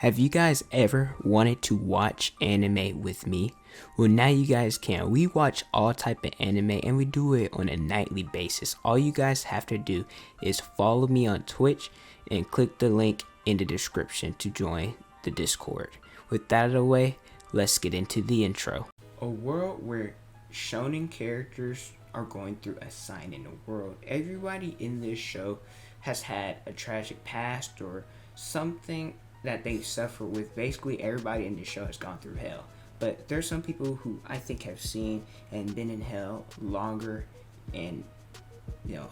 Have you guys ever wanted to watch anime with me? Well, now you guys can. We watch all type of anime and we do it on a nightly basis. All you guys have to do is follow me on Twitch and click the link in the description to join the Discord. With that out of the way, let's get into the intro. A world where shonen characters are going through a sign in the world. Everybody in this show has had a tragic past or something that they suffer with. Basically everybody in this show has gone through hell, but there's some people who I think have seen and been in hell longer and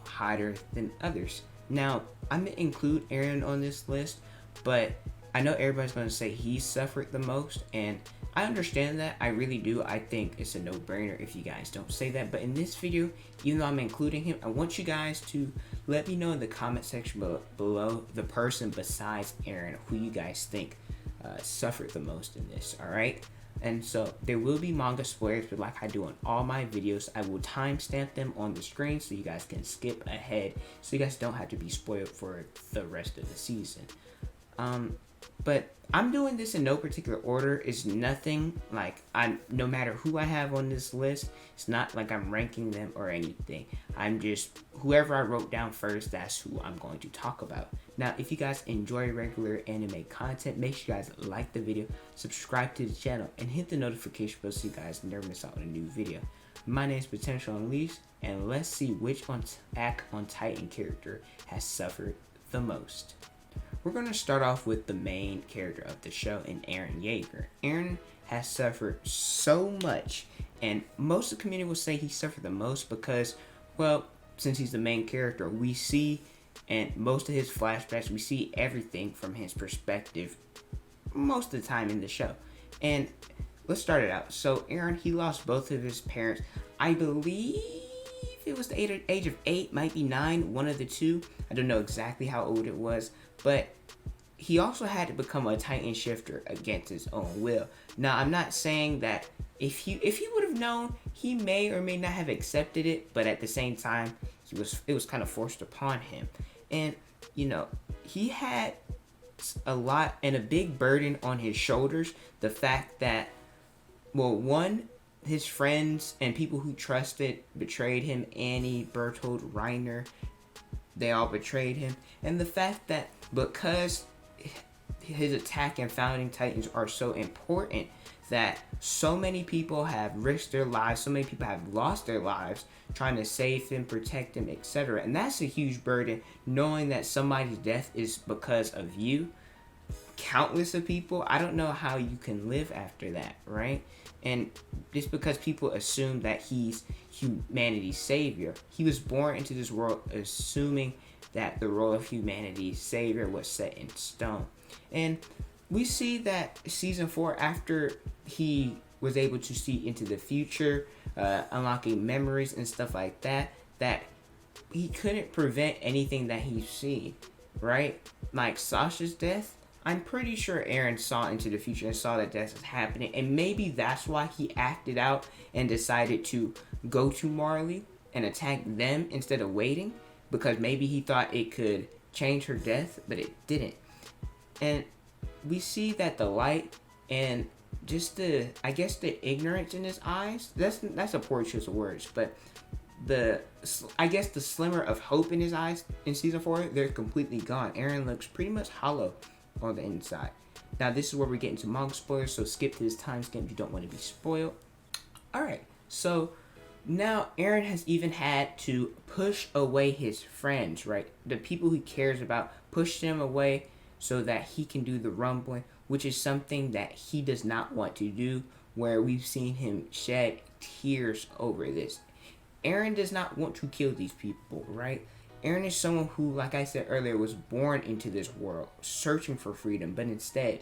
hotter than others. Now I'm gonna include Eren on this list, but I know everybody's gonna say he suffered the most, and I understand that. I really do. I think it's a no-brainer if you guys don't say that. But in this video, even though I'm including him, I want you guys to let me know in the comment section below the person besides Eren who you guys think suffered the most in this, alright? And so there will be manga spoilers, but like I do on all my videos, I will timestamp them on the screen so you guys can skip ahead, so you guys don't have to be spoiled for the rest of the season. But I'm doing this in no particular order. It's nothing like no matter who I have on this list, it's not like I'm ranking them or anything. I'm just, whoever I wrote down first, that's who I'm going to talk about. Now, if you guys enjoy regular anime content, make sure you guys like the video, subscribe to the channel, and hit the notification bell so you guys never miss out on a new video. My name is Potential Unleashed, and let's see which Attack on Titan character has suffered the most. We're going to start off with the main character of the show, in Eren Yeager. Eren has suffered so much, and most of the community will say he suffered the most because, well, since he's the main character, we see, and most of his flashbacks, we see everything from his perspective most of the time in the show. And let's start it out. So Eren, he lost both of his parents. I believe it was the age of 8, might be 9, one of the two. I don't know exactly how old it was, but he also had to become a Titan shifter against his own will. Now, I'm not saying that if he would have known, he may or may not have accepted it, but at the same time, it was kind of forced upon him. And, he had a lot and a big burden on his shoulders. The fact that, well, one, his friends and people who trusted betrayed him. Annie, Bertold, Reiner, they all betrayed him. And the fact that because his attack and founding Titans are so important, that so many people have risked their lives, so many people have lost their lives trying to save him, protect him, etc. And that's a huge burden, knowing that somebody's death is because of you. Countless of people, I don't know how you can live after that, right? And just because people assume that he's humanity's savior, he was born into this world assuming that the role of humanity's savior was set in stone. And we see that season 4, after he was able to see into the future, unlocking memories and stuff like that, that he couldn't prevent anything that he's seen, right? Like Sasha's death, I'm pretty sure Eren saw into the future and saw that death was happening, and maybe that's why he acted out and decided to go to Marley and attack them instead of waiting, because maybe he thought it could change her death, but it didn't. And we see that the light and just the ignorance in his eyes, that's a poor choice of words, but the slimmer of hope in his eyes in season 4, they're completely gone. Eren looks pretty much hollow on the inside. Now this is where we get into manga spoilers, so skip to this timestamp if you don't want to be spoiled. Alright, so now Eren has even had to push away his friends, right? The people he cares about, push them away so that he can do the rumbling, which is something that he does not want to do, where we've seen him shed tears over this. Eren does not want to kill these people, right? Eren is someone who, like I said earlier, was born into this world searching for freedom, but instead,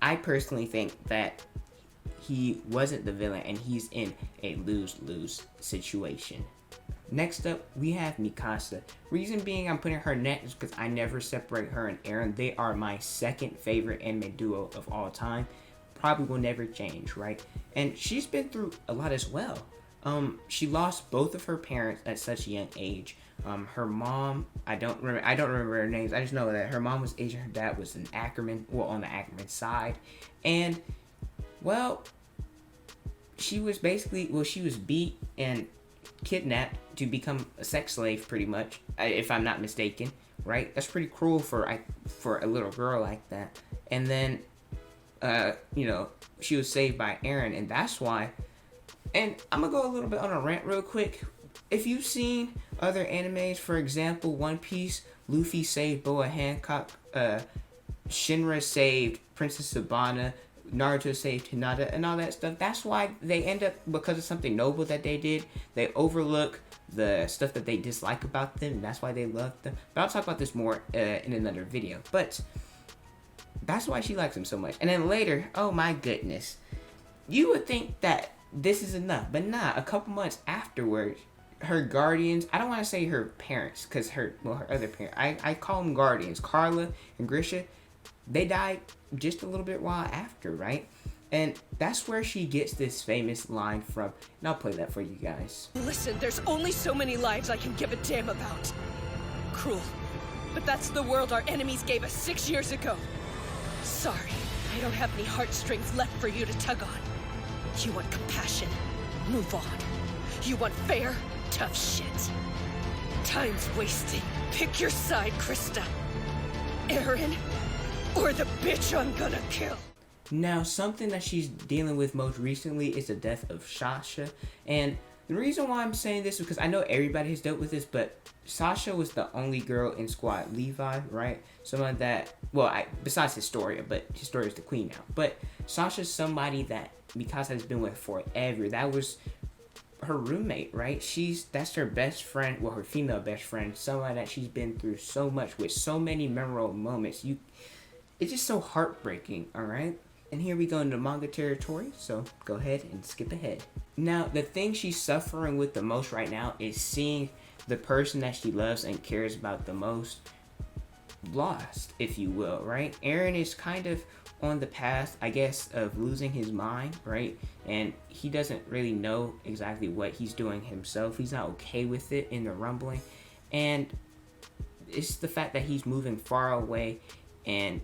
I personally think that he wasn't the villain and he's in a lose-lose situation. Next up, we have Mikasa. Reason being I'm putting her next is because I never separate her and Eren. They are my second favorite anime duo of all time. Probably will never change, right? And she's been through a lot as well. She lost both of her parents at such a young age. Her mom, I don't remember her names. I just know that her mom was Asian. Her dad was an Ackerman, well, on the Ackerman side, and well, she was beat and kidnapped to become a sex slave, pretty much, if I'm not mistaken. Right? That's pretty cruel for a little girl like that. And then, she was saved by Eren, and that's why. And I'm gonna go a little bit on a rant real quick. If you've seen other animes, for example, One Piece, Luffy saved Boa Hancock, Shinra saved Princess Sabana, Naruto saved Hinata, and all that stuff. That's why they end up, because of something noble that they did, they overlook the stuff that they dislike about them, and that's why they love them. But I'll talk about this more in another video. But that's why she likes him so much. And then later, oh my goodness, you would think that this is enough, but nah. A couple months afterwards, her guardians, I don't want to say her parents, because her other parents, I call them guardians, Carla and Grisha, they died just a little bit while after, right? And that's where she gets this famous line from, and I'll play that for you guys. Listen, there's only so many lives I can give a damn about. Cruel, but that's the world our enemies gave us 6 years ago. Sorry, I don't have any heartstrings left for you to tug on. You want compassion? Move on. You want fair? Tough shit. Time's wasting. Pick your side, Krista. Eren, or the bitch I'm gonna kill. Now, something that she's dealing with most recently is the death of Sasha. And the reason why I'm saying this is because I know everybody has dealt with this, but Sasha was the only girl in Squad Levi, right? Someone that, besides Historia, but Historia's the queen now. But Sasha's somebody that Mikasa has been with forever. That was her roommate, right? That's her best friend, well, her female best friend, someone that she's been through so much with, so many memorable moments. It's just so heartbreaking, all right? And here we go into manga territory, so go ahead and skip ahead. Now, the thing she's suffering with the most right now is seeing the person that she loves and cares about the most lost, if you will, right? Eren is kind of on the path, I guess, of losing his mind, right? And he doesn't really know exactly what he's doing himself. He's not okay with it in the rumbling. And it's the fact that he's moving far away and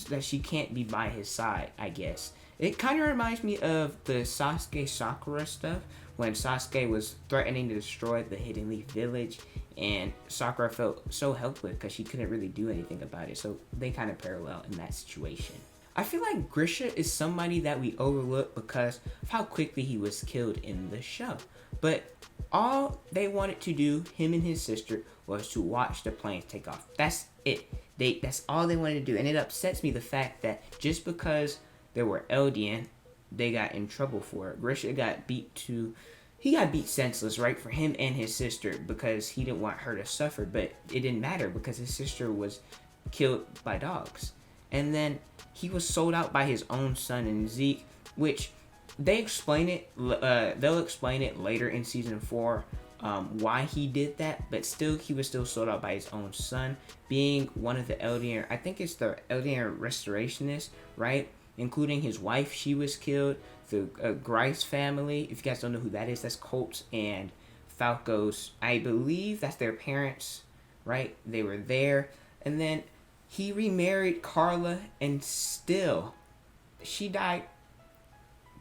that she can't be by his side, I guess. It kind of reminds me of the Sasuke Sakura stuff, when Sasuke was threatening to destroy the Hidden Leaf Village, and Sakura felt so helpless because she couldn't really do anything about it. So they kind of parallel in that situation. I feel like Grisha is somebody that we overlook because of how quickly he was killed in the show. But all they wanted to do, him and his sister, was to watch the planes take off. That's it. That's all they wanted to do. And it upsets me, the fact that just because they were Eldian, they got in trouble for it. Grisha got beat senseless, right, for him and his sister, because he didn't want her to suffer. But it didn't matter because his sister was killed by dogs. And then he was sold out by his own son and Zeke, which they explain it. They'll explain it later in season 4. Why he did that, but still, he was still sold out by his own son, being one of the Eldian, I think it's the Eldian restorationists, right? Including his wife, she was killed. The Grice family, if you guys don't know who that is, that's Colt's and Falco's, I believe that's their parents, right? They were there. And then he remarried Carla, and still, she died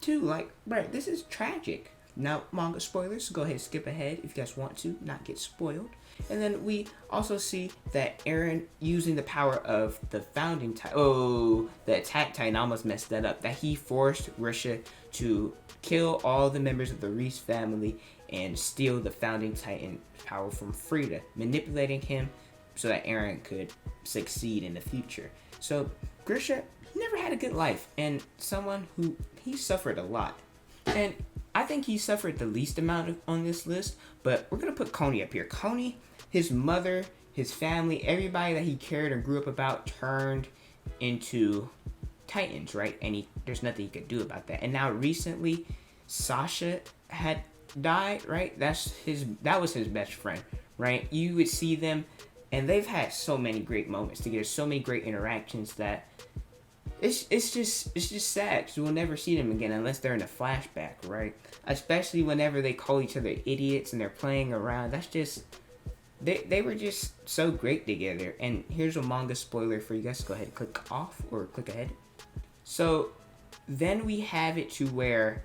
too. Like, right, this is tragic. Now, manga spoilers, so go ahead and skip ahead if you guys want to not get spoiled. And then we also see that Eren, using the power of the founding titan, the attack titan, I almost messed that up, that he forced Grisha to kill all the members of the Reese family and steal the founding titan power from Frieda, manipulating him so that Eren could succeed in the future. So Grisha never had a good life, and someone who, he suffered a lot. And I think he suffered the least amount on this list, but we're going to put Coney up here. Coney, his mother, his family, everybody that he cared and grew up about turned into titans, right? And there's nothing he could do about that. And now recently, Sasha had died, right? That was his best friend, right? You would see them, and they've had so many great moments together, so many great interactions that it's just sad, because we'll never see them again unless they're in a flashback, right? Especially whenever they call each other idiots and they're playing around. That's just they were just so great together. And here's a manga spoiler for you guys. Go ahead and click off or click ahead. So then we have it to where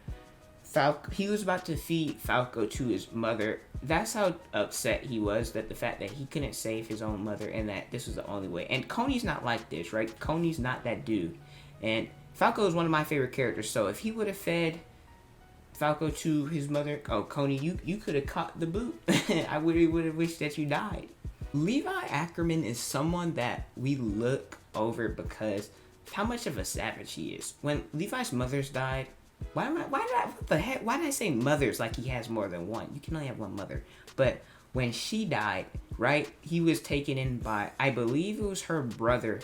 he was about to feed Falco to his mother. That's how upset he was, that the fact that he couldn't save his own mother and that this was the only way. And Koni's not like this, right? Koni's not that dude. And Falco is one of my favorite characters. So if he would have fed Falco to his mother, oh, Koni, you could have caught the boot. I would have wished that you died. Levi Ackerman is someone that we look over because of how much of a savage he is. When Levi's mothers died, why did I say mothers like he has more than one? You can only have one mother. But when she died, right, he was taken in by, I believe it was her brother,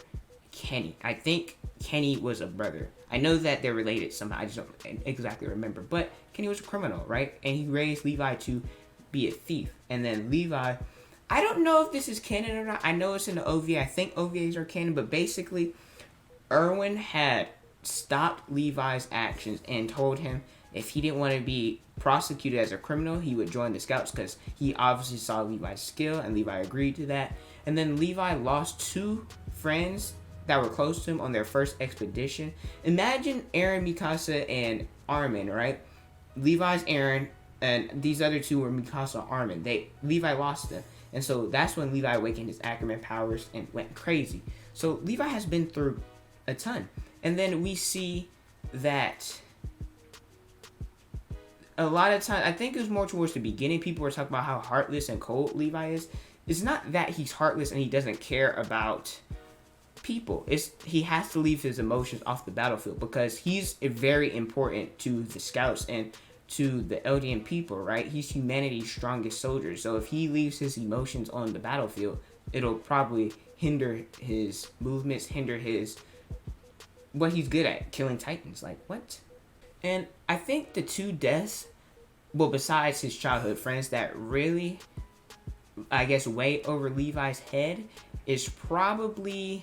Kenny. I think Kenny was a brother. I know that they're related somehow. I just don't exactly remember. But Kenny was a criminal, right? And he raised Levi to be a thief. And then Levi, I don't know if this is canon or not. I know it's in the OVA. I think OVAs are canon. But basically, Erwin had stopped Levi's actions and told him if he didn't want to be prosecuted as a criminal, he would join the Scouts because he obviously saw Levi's skill and Levi agreed to that. And then Levi lost 2 friends that were close to him on their first expedition. Imagine Eren, Mikasa, and Armin, right? Levi's Eren, and these other 2 were Mikasa and Armin. Levi lost them. And so that's when Levi awakened his Ackerman powers and went crazy. So Levi has been through a ton. And then we see that a lot of times, I think it was more towards the beginning, people were talking about how heartless and cold Levi is. It's not that he's heartless and he doesn't care about people. He has to leave his emotions off the battlefield because he's very important to the Scouts and to the Eldian people, right? He's humanity's strongest soldier. So if he leaves his emotions on the battlefield, it'll probably hinder his movements, hinder what he's good at, killing Titans. Like, what? And I think the 2 deaths, well, besides his childhood friends, that really, I guess, weigh over Levi's head is probably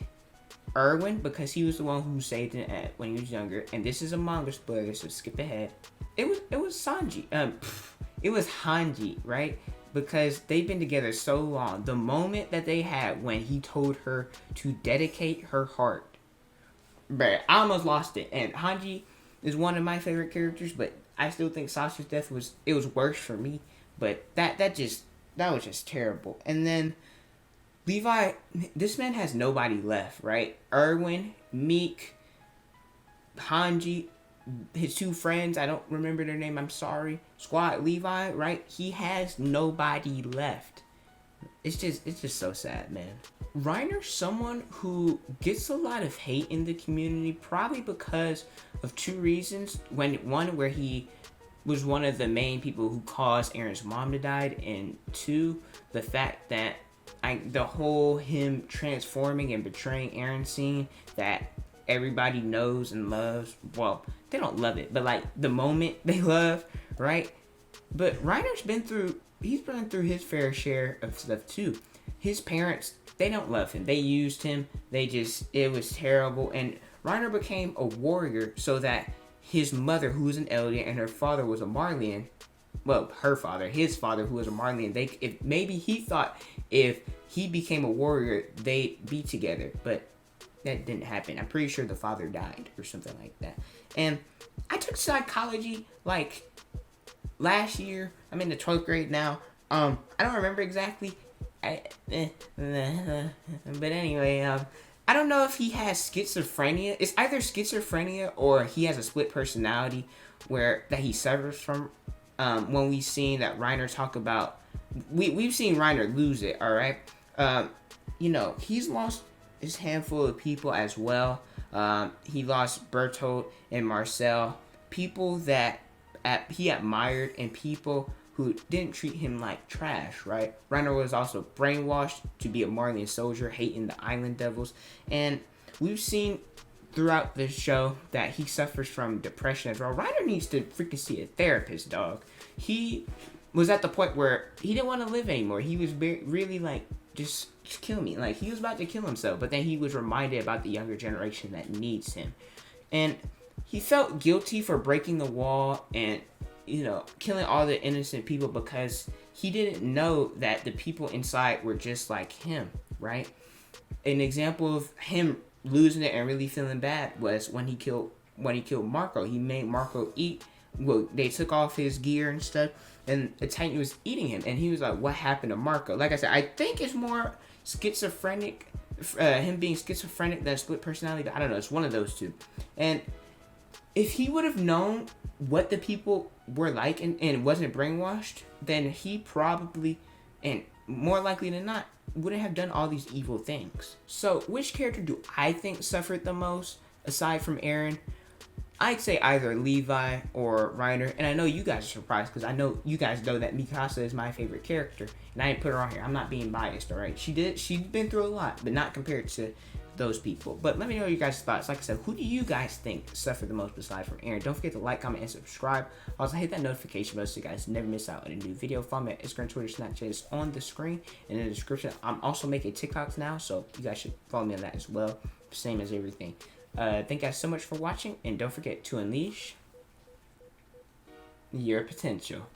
Erwin, because he was the one who saved him when he was younger. And this is a manga spoiler, so skip ahead. It was Sanji. It was Hanji, right? Because they've been together so long. The moment that they had when he told her to dedicate her heart, but I almost lost it. And Hanji is one of my favorite characters, but I still think Sasha's death was worse for me. But that was just terrible. And then Levi, this man has nobody left, right? Erwin, Meek, Hanji, his 2 friends, I don't remember their name, I'm sorry. Squad Levi, right? He has nobody left. It's just so sad, man. Reiner's someone who gets a lot of hate in the community, probably because of 2 reasons. One, where he was one of the main people who caused Eren's mom to die, and 2, the fact that the whole him transforming and betraying Eren scene that everybody knows and loves. Well, they don't love it, but like the moment they love, right? But Reiner's been through his fair share of stuff too. His parents, they don't love him. They used him. It was terrible. And Reiner became a warrior so that his mother, who was an Eldian, and her father was a Marleyan. Well, his father, who was a Marleyan, maybe he thought if he became a warrior, they'd be together. But that didn't happen. I'm pretty sure the father died or something like that. And I took psychology like last year. I'm in the 12th grade now. I don't remember exactly. But anyway, I don't know if he has schizophrenia. It's either schizophrenia or he has a split personality that he suffers from. When we've seen that Reiner talk about, we've seen Reiner lose it. All right, he's lost his handful of people as well. He lost Bertolt and Marcel, people that he admired and people who didn't treat him like trash, right? Reiner was also brainwashed to be a Marleyan soldier, hating the Island Devils. And we've seen throughout the show that he suffers from depression as well. Reiner needs to freaking see a therapist, dog. He was at the point where he didn't want to live anymore. He was really like, just kill me. Like, he was about to kill himself, but then he was reminded about the younger generation that needs him. And he felt guilty for breaking the wall and, killing all the innocent people because he didn't know that the people inside were just like him, right? An example of him losing it and really feeling bad was when he killed Marco. He made Marco eat. Well, they took off his gear and stuff, and the Titan was eating him, and he was like, "What happened to Marco?" Like I said, I think it's more schizophrenic, him being schizophrenic than split personality. But I don't know. It's one of those two. And if he would have known what the people were like and wasn't brainwashed, then he probably, and more likely than not, wouldn't have done all these evil things. So, which character do I think suffered the most aside from Eren? I'd say either Levi or Reiner, and I know you guys are surprised because I know you guys know that Mikasa is my favorite character, and I didn't put her on here. I'm not being biased, all right? She's been through a lot, but not compared to those people. But let me know your guys' thoughts. Like I said, who do you guys think suffered the most aside from Eren? Don't forget to like, comment, and subscribe. Also, hit that notification bell so you guys never miss out on a new video. Follow me at Instagram, Twitter, Snapchat is on the screen and in the description. I'm also making TikToks now, so you guys should follow me on that as well. Same as everything. Thank you guys so much for watching, and don't forget to unleash your potential.